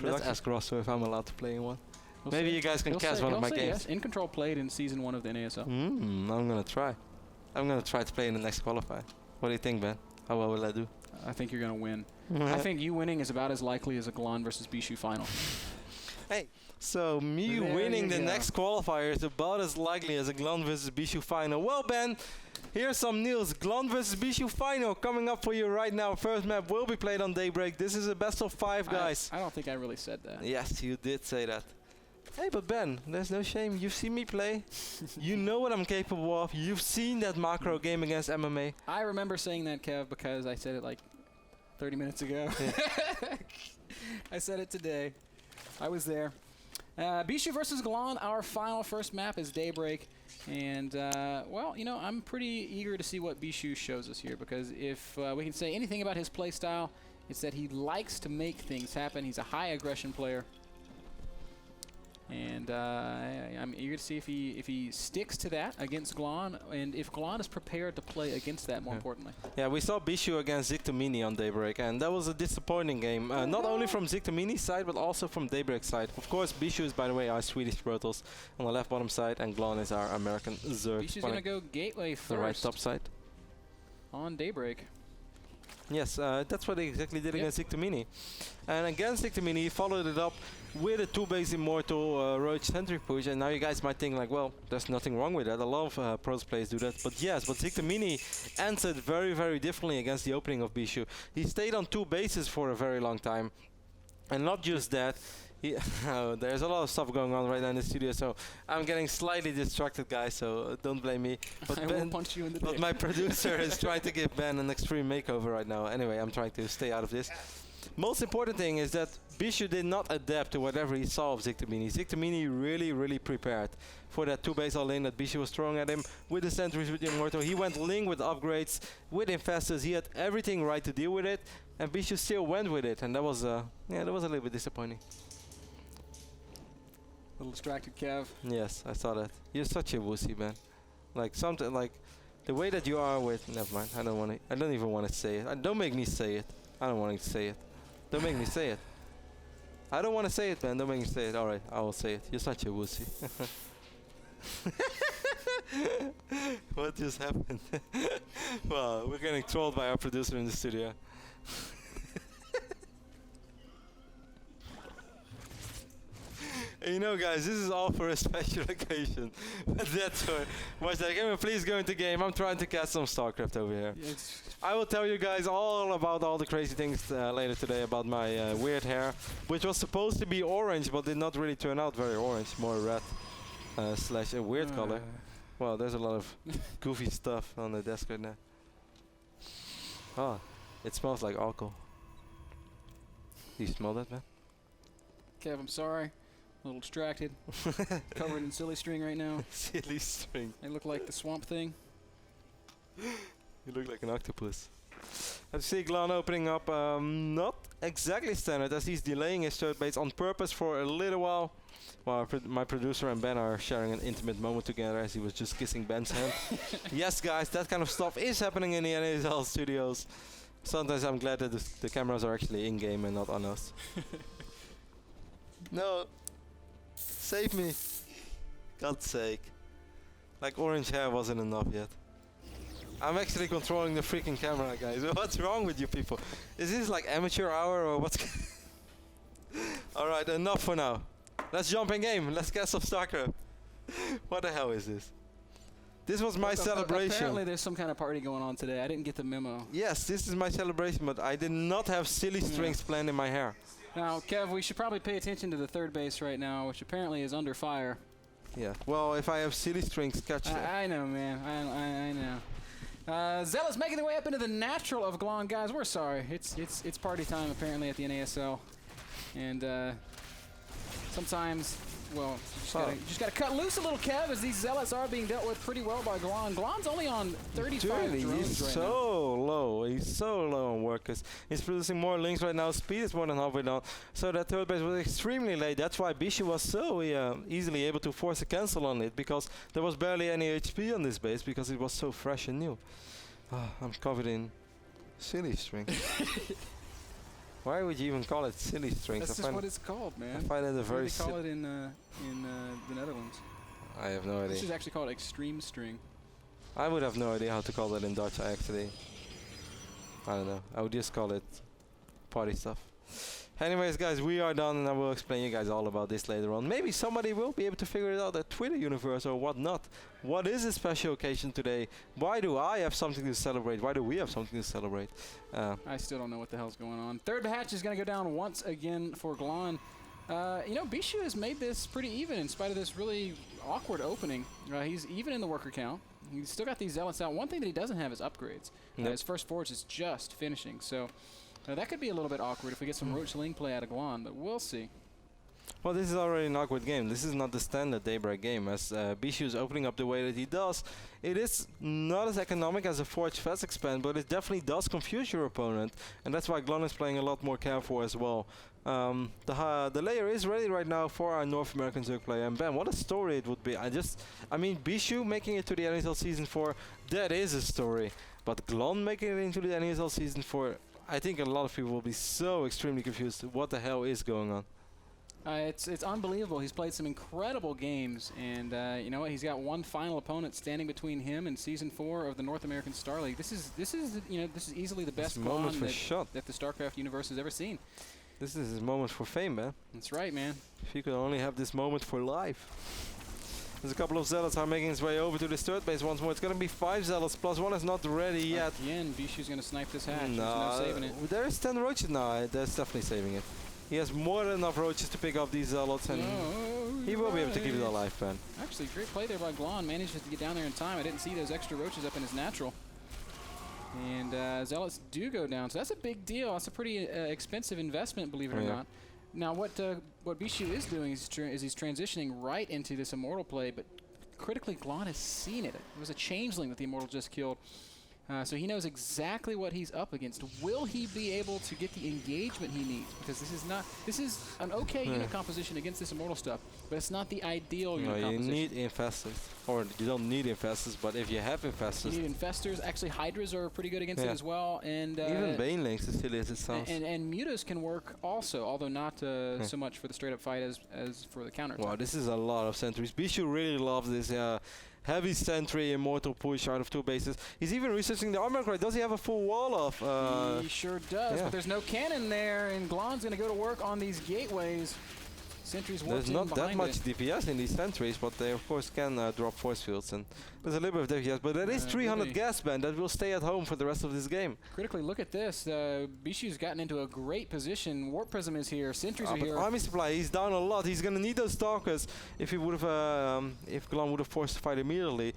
Let's ask Rosso if I'm allowed to play in one. Maybe you guys can cast one of my games. Yes. In Control played in Season 1 of the NASL. I'm going to try. I'm going to try to play in the next qualifier. What do you think, Ben? How well will I do? I think you're going to win. I think you winning is about as likely as a Glon versus Bischu final. Hey, so me winning the next qualifier is about as likely as a Glon versus Bischu final. Well, Ben, here's some news. Glon versus Bischu final coming up for you right now. First map will be played on Daybreak. This is a best of 5, guys. I don't think I really said that. Yes, you did say that. Hey, but Ben, there's no shame. You've seen me play. You know what I'm capable of. You've seen that macro game against MMA. I remember saying that, Kev, because I said it like 30 minutes ago. Yeah. I said it today. I was there. Bischu versus Glon, our final first map is Daybreak. And, well, you know, I'm pretty eager to see what Bischu shows us here, because if we can say anything about his play style, it's that he likes to make things happen. He's a high aggression player. And I'm eager to see if he sticks to that against Glon, and if Glon is prepared to play against that, more importantly. Yeah, we saw Bischu against Zictomini on Daybreak, and that was a disappointing game. Not only from Zictomini's side, but also from Daybreak's side. Of course, Bischu is, by the way, our Swedish Protoss on the left bottom side, and Glon is our American Zerg. Bischu's going to go Gateway first. The right top side. On Daybreak. Yes, that's what they exactly did against Zictomini. And against Zictomini, he followed it up with a 2-base Immortal Roach Sentry push. And now you guys might think like, well, there's nothing wrong with that. A lot of Protoss players do that. But yes, but Zictomini answered very, very differently against the opening of Bischu. He stayed on 2 bases for a very long time. And not just that, there's a lot of stuff going on right now in the studio, so I'm getting slightly distracted, guys, so don't blame me. But I will punch you in the dick. But my producer is trying to give Ben an extreme makeover right now. Anyway, I'm trying to stay out of this. Most important thing is that Bischu did not adapt to whatever he saw of Zictomini. Zictomini really, really prepared for that 2-base all-in that Bischu was throwing at him with the sentries, with the Immortal. He went Ling with upgrades, with infestors. He had everything right to deal with it, and Bischu still went with it, and that was a little bit disappointing. A little distracted, Kev. Yes, I saw that. You're such a wussy, man. Like something like the way that you are with. Never mind. I don't want to. I don't even want to say it. Don't make me say it. I don't want to say it. Don't make me say it. I don't want to say it, man. Don't make me say it. All right, I will say it. You're such a wussy. What just happened? Well, we're getting trolled by our producer in the studio. You know, guys, this is all for a special occasion. But that's what's that? Can we please go into game? I'm trying to cast some StarCraft over here. Yes. I will tell you guys all about all the crazy things later today about my weird hair, which was supposed to be orange, but did not really turn out very orange, more red slash a weird color. Well, there's a lot of goofy stuff on the desk right now. Oh, it smells like alcohol. Do you smell that, man? Kev, I'm sorry. A little distracted. Covered in silly string right now. Silly string. I look like the swamp thing. You look like an octopus. I see Glon opening up, not exactly standard, as he's delaying his third base on purpose for a little while. While my producer and Ben are sharing an intimate moment together as he was just kissing Ben's hand. Yes, guys, that kind of stuff is happening in the NASL studios. Sometimes I'm glad that the cameras are actually in-game and not on us. No. Save me. God's sake. Like orange hair wasn't enough yet. I'm actually controlling the freaking camera, guys. What's wrong with you people? Is this like amateur hour or what's... Alright, enough for now. Let's jump in game. Let's cast some StarCraft. What the hell is this? This was my celebration. Apparently there's some kind of party going on today. I didn't get the memo. Yes, this is my celebration, but I did not have silly strings planned in my hair. Now, Kev, we should probably pay attention to the third base right now, which apparently is under fire. Yeah, well, if I have silly strings, catch them. I know, man. I know. Zealots making their way up into the natural of Glon. Guys, we're sorry. It's party time, apparently, at the NASL. And sometimes, well, just gotta cut loose a little, Kev, as these Zealots are being dealt with pretty well by Glon. Glon's only on 35 drones right now. He's so low. He's so low on workers. He's producing more links right now. Speed is more than halfway down. So that third base was extremely late. That's why Bischu was so easily able to force a cancel on it, because there was barely any HP on this base because it was so fresh and new. I'm covered in silly string. Why would you even call it silly strings? That's just what it's called, man. I find it a That's what very they call it in the Netherlands. I have no This idea. is actually called extreme string. I would have no idea how to call that in Dutch, actually. I don't know. I would just call it party stuff. Anyways, guys, we are done, and I will explain you guys all about this later on. Maybe somebody will be able to figure it out at Twitter universe or whatnot. What is a special occasion today? Why do I have something to celebrate? Why do we have something to celebrate? I still don't know what the hell's going on. Third hatch is going to go down once again for Glon. You know, Bischu has made this pretty even in spite of this really awkward opening. He's even in the worker count. He's still got these zealots out. One thing that he doesn't have is upgrades. His first forge is just finishing, so that could be a little bit awkward if we get some Roach Ling play out of Glon, but we'll see. Well, this is already an awkward game. This is not the standard Daybreak game. As Bischu is opening up the way that he does, it is not as economic as a Forge Fast Expand, but it definitely does confuse your opponent, and that's why Glon is playing a lot more careful as well. The layer is ready right now for our North American Zerg player, and Ben, what a story it would be. I mean, Bischu making it to the NASL Season 4, that is a story. But Glon making it into the NASL Season 4, I think a lot of people will be so extremely confused. What the hell is going on? It's unbelievable. He's played some incredible games, and you know what? He's got one final opponent standing between him and Season 4 of the North American Star League. This is easily the best Glon that the StarCraft universe has ever seen. This is his moment for fame, man. That's right, man. If you could only have this moment for life. There's a couple of zealots are making his way over to this third base once more. It's going to be 5 zealots, plus 1 is not ready yet. Again, Bischu's going to snipe this hatch. There's no saving it. There is 10 roaches now. That's definitely saving it. He has more than enough roaches to pick up these zealots, and he will be able to keep it alive, Ben. Actually, great play there by Glon. Managed to get down there in time. I didn't see those extra roaches up in his natural. And zealots do go down, so that's a big deal. That's a pretty expensive investment, believe it or not. Now, what Bischu is doing is he's transitioning right into this Immortal play, but critically, Glon has seen it. It was a changeling that the Immortal just killed. So he knows exactly what he's up against. Will he be able to get the engagement he needs? Because this is an okay unit composition against this Immortal stuff, but it's not the ideal unit composition. You need infestors. Or you don't need infestors, but if you have infestors... You need infestors. Actually, Hydras are pretty good against it as well. And even Banelings is silly as it sounds. And Mutas can work also, although not so much for the straight-up fight as for the counter. Wow, this is a lot of sentries. Bischu really loves this heavy sentry Immortal push out of 2 bases. He's even researching the armor crate. Does he have a full wall of? He sure does, but there's no cannon there, and Glon's going to go to work on these gateways. Sentries There's not that much DPS in these sentries, but they of course can drop force fields, and there's a little bit of DPS, but there is 300 gas band that will stay at home for the rest of this game. Critically, look at this. Bischu's gotten into a great position. Warp Prism is here. Sentries are here. Army supply, he's down a lot. He's gonna need those stalkers if he would have, if Glon would have forced the fight immediately.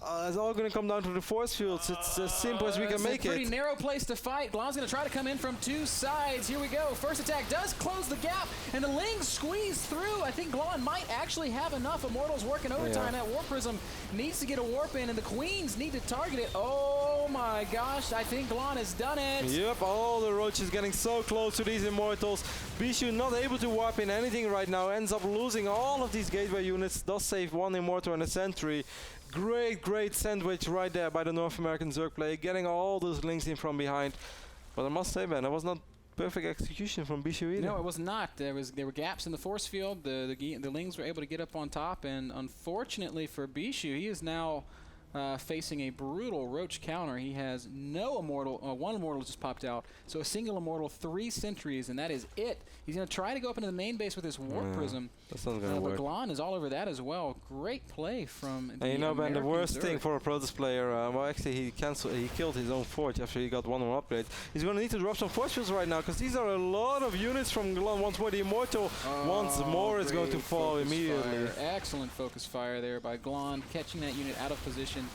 It's all going to come down to the force fields. It's as simple as we can make it. It's a pretty narrow place to fight. Glon's going to try to come in from 2 sides. Here we go. First attack does close the gap, and the Lings squeeze through. I think Glon might actually have enough Immortals working overtime. That Warp Prism needs to get a warp in, and the Queens need to target it. Oh my gosh, I think Glon has done it. Yep, all the roaches getting so close to these Immortals. Bischu not able to warp in anything right now. Ends up losing all of these gateway units. Does save 1 Immortal and a sentry. Great sandwich right there by the North American Zerg player, getting all those links in from behind. But I must say, man, that was not perfect execution from Bischu either. No, it was not. There were gaps in the force field. The Lings were able to get up on top, and unfortunately for Bischu, he is now facing a brutal roach counter. He has no Immortal. 1 Immortal just popped out. So a single Immortal, 3 sentries, and that is it. He's going to try to go up into the main base with his Warp Prism. That's not going to work. Glon is all over that as well. Great play from the you know, Ben, the worst Zerg. thing for a Protoss player, well, actually, he killed his own forge after he got 1 more upgrade. He's going to need to drop some force fields right now, because these are a lot of units from Glon. Once more, the Immortal once more is going to fall immediately. Excellent focus fire there by Glon, catching that unit out of position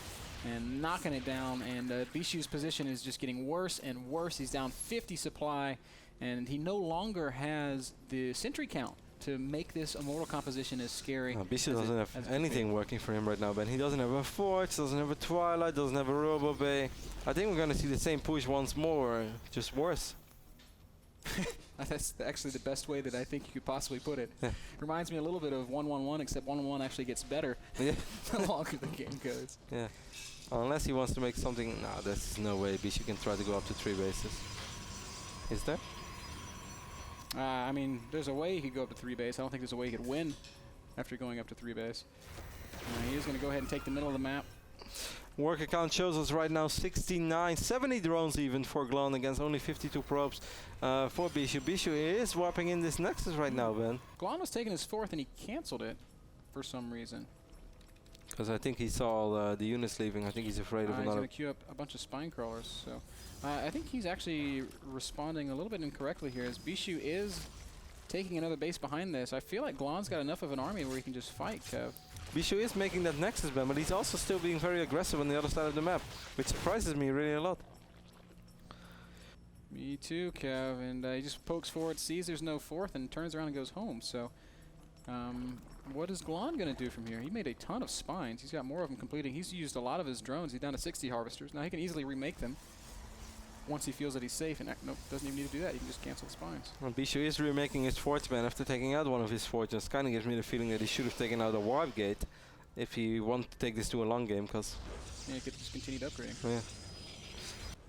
and knocking it down. And Bischu's position is just getting worse and worse. He's down 50 supply, and he no longer has the sentry count to make this Immortal composition as scary. Bischu doesn't have anything working for him right now, Ben. He doesn't have a Forge, doesn't have a Twilight, doesn't have a Robo Bay. I think we're going to see the same push once more, just worse. That's actually the best way that I think you could possibly put it. Reminds me a little bit of 1-1-1, except 1-1-1 actually gets better the longer the game goes. Yeah. Unless he wants to make something... No, there's no way Bischu can try to go up to 3 bases. Is there? I mean, there's a way he could go up to 3 base. I don't think there's a way he could win after going up to 3 base. He is going to go ahead and take the middle of the map. Work account shows us right now 69, 70 drones even for Glon against only 52 probes for Bischu. Bischu is whopping in this Nexus right now, Ben. Glon was taking his 4th and he canceled it for some reason. Because I think he saw the units leaving. I think he's afraid of He's another. going to queue up a bunch of spine crawlers. So I think he's actually responding a little bit incorrectly here, as Bischu is taking another base behind this. I feel like Glon's got enough of an army where he can just fight, Kev. Bischu is making that Nexus, Ben, but he's also still being very aggressive on the other side of the map, which surprises me really a lot. Me too, Kev. And he just pokes forward, sees there's no 4th, and turns around and goes home. So what is Glon going to do from here? He made a ton of spines. He's got more of them completing. He's used a lot of his drones. He's down to 60 harvesters. Now he can easily remake them once he feels that he's safe. And nope, doesn't even need to do that. He can just cancel the spines. Well, Bischu is remaking his forts, Ben, after taking out one of his forts. Just kind of gives me the feeling that he should have taken out a warp gate if he wanted to take this to a long game, because... Yeah, he could just continued upgrading. Yeah.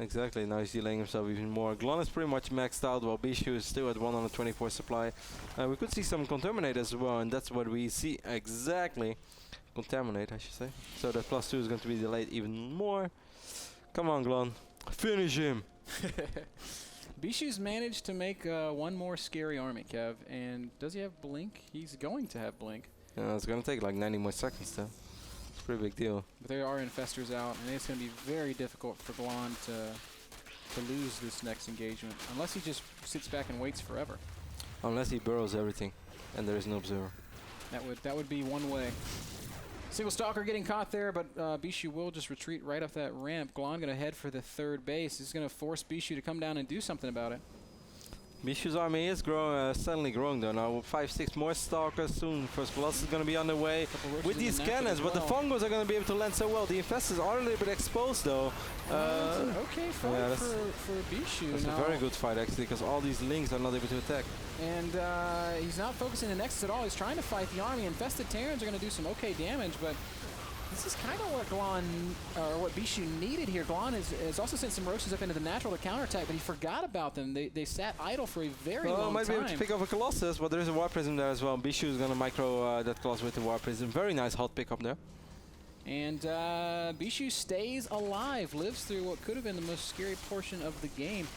Exactly, now he's delaying himself even more. Glon is pretty much maxed out, while Bischu is still at 124 supply. We could see some Contaminate as well, and that's what we see exactly. Contaminate, I should say. So that +2 is going to be delayed even more. Come on, Glon. Finish him! Bischu's managed to make one more scary army, Kev. And does he have Blink? He's going to have Blink. Yeah, it's going to take like 90 more seconds, though. It's a pretty big deal. But there are Infestors out, and it's going to be very difficult for Glon to lose this next engagement, unless he just sits back and waits forever. Unless he burrows everything, and there is no observer. That would be one way. Single Stalker getting caught there, but Bischu will just retreat right off that ramp. Glon going to head for the 3rd base. He's going to force Bischu to come down and do something about it. Bischu's army is suddenly growing though. Now 5-6 more Stalkers soon. First Colossus is going to be on the way with these cannons, but the Fungos are going to be able to land so well. The Infestors are a little bit exposed though. It's an okay fight for Bischu. That's a very good fight actually, because all these Lings are not able to attack. And he's not focusing the Nexus at all. He's trying to fight the army. Infested Terrans are going to do some okay damage, but this is kind of what Glon, or what Bischu needed here. Glon has also sent some Roaches up into the natural to counterattack, but he forgot about them. They sat idle for a very long time. Might be able to pick up a Colossus, but there is a War Prism there as well. Bischu is going to micro that Colossus with the War Prism. Very nice hot pick up there. And Bischu stays alive, lives through what could have been the most scary portion of the game.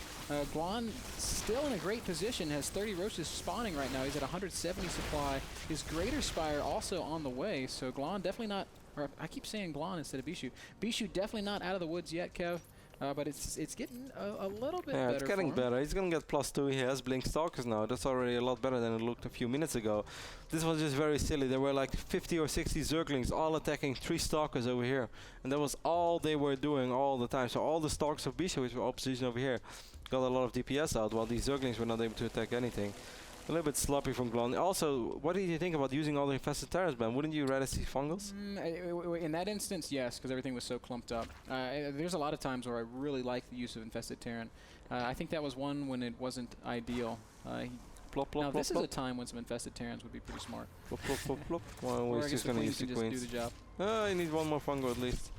Glon still in a great position, has 30 Roaches spawning right now. He's at 170 supply. His Greater Spire also on the way, so Glon definitely not... Or I keep saying Glon instead of Bischu. Bischu definitely not out of the woods yet, Kev. But it's getting a little bit better. Yeah, it's getting better. He's going to get +2. He has Blink Stalkers now. That's already a lot better than it looked a few minutes ago. This was just very silly. There were like 50 or 60 Zerglings all attacking 3 Stalkers over here. And that was all they were doing all the time. So all the Stalkers of Bischu, which were opposition over here, got a lot of DPS out, while these Zerglings were not able to attack anything. A little bit sloppy from Glon. Also, what did you think about using all the Infested Terrans, Ben? Wouldn't you rather see Fungals? In that instance, yes, because everything was so clumped up. There's a lot of times where I really like the use of Infested Terran. I think that was one when it wasn't ideal. Plop, plop, now plop, this plop. is a time when some Infested Terrans would be pretty smart. Plop, plop, plop, plop. Well, Or we're I guess just the going to Queens use the can just Queens. do the job. You need one more Fungo at least.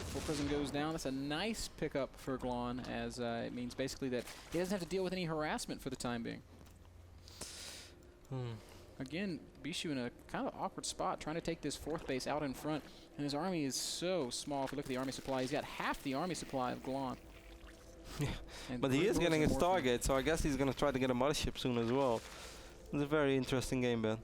Full Prism goes down. That's a nice pickup for Glon, as it means basically that he doesn't have to deal with any harassment for the time being. Again, Bischu in a kind of awkward spot, trying to take this 4th base out in front, and his army is so small. If you look at the army supply, he's got half the army supply of Glon. Yeah, but he is getting a Stargate, so I guess he's going to try to get a mothership soon as well. It's a very interesting game, Ben.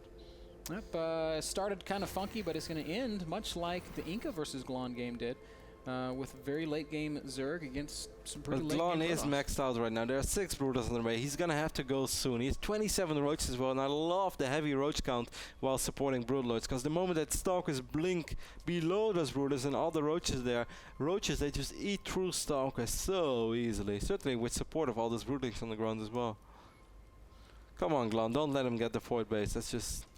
Yep, started kind of funky, but it's going to end much like the Inca versus Glon game did. With very late game Zerg against some pretty late game Glon is Protoss. maxed out right now. There are 6 Brooders on the way. He's gonna have to go soon. He has 27 Roaches as well, and I love the heavy Roach count while supporting Broodlords, because the moment that Stalkers blink below those Brooders and all the Roaches there, Roaches, they just eat through Stalkers so easily. Certainly with support of all those Broodlings on the ground as well. Come on, Glon, don't let him get the 4th base.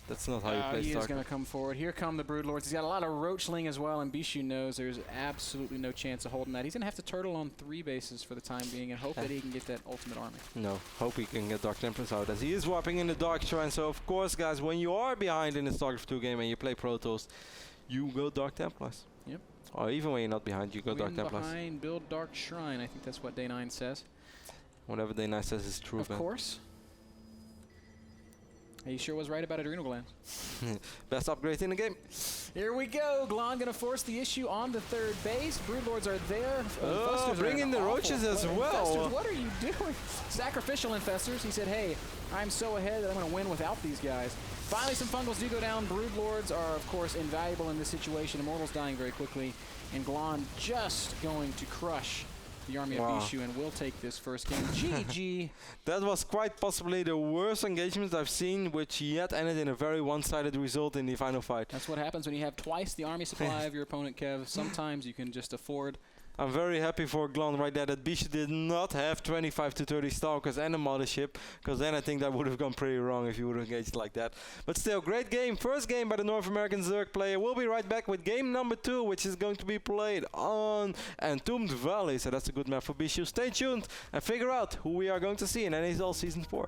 That's not how you play He StarCraft. is going to come forward. Here come the Broodlords. He's got a lot of Roachling as well, and Bischu knows there's absolutely no chance of holding that. He's going to have to turtle on 3 bases for the time being and hope that he can get that ultimate army. No, hope he can get Dark Templars out, as he is warping in the Dark Shrine. So of course, guys, when you are behind in the StarCraft II game and you play Protoss, you go Dark Templars. Yep. Or even when you're not behind, you go Dark Templars. Behind, build Dark Shrine. I think that's what Day 9 says. Whatever Day 9 says is true, Of Ben. course. He sure was right about adrenal glands. Best upgrade in the game. Here we go. Glon gonna force the issue on the third base. Broodlords are there. Oh, bring in the roaches as well. Infestors, what are you doing? Sacrificial infestors. He said, hey, I'm so ahead that I'm gonna win without these guys. Finally, some fungals do go down. Broodlords are, of course, invaluable in this situation. Immortals dying very quickly. And Glon just going to crush the army of Bischu and will take this first game. GG. That was quite possibly the worst engagement I've seen, which yet ended in a very one-sided result in the final fight. That's what happens when you have twice the army supply of your opponent, Kev. Sometimes you can just afford. I'm very happy for Glon right there that Bischu did not have 25 to 30 Stalkers and a Mothership, because then I think that would have gone pretty wrong if you would have engaged like that. But still, great game. First game by the North American Zerg player. We'll be right back with game number 2, which is going to be played on Entombed Valley. So that's a good map for Bischu. Stay tuned and figure out who we are going to see in NASL Season 4.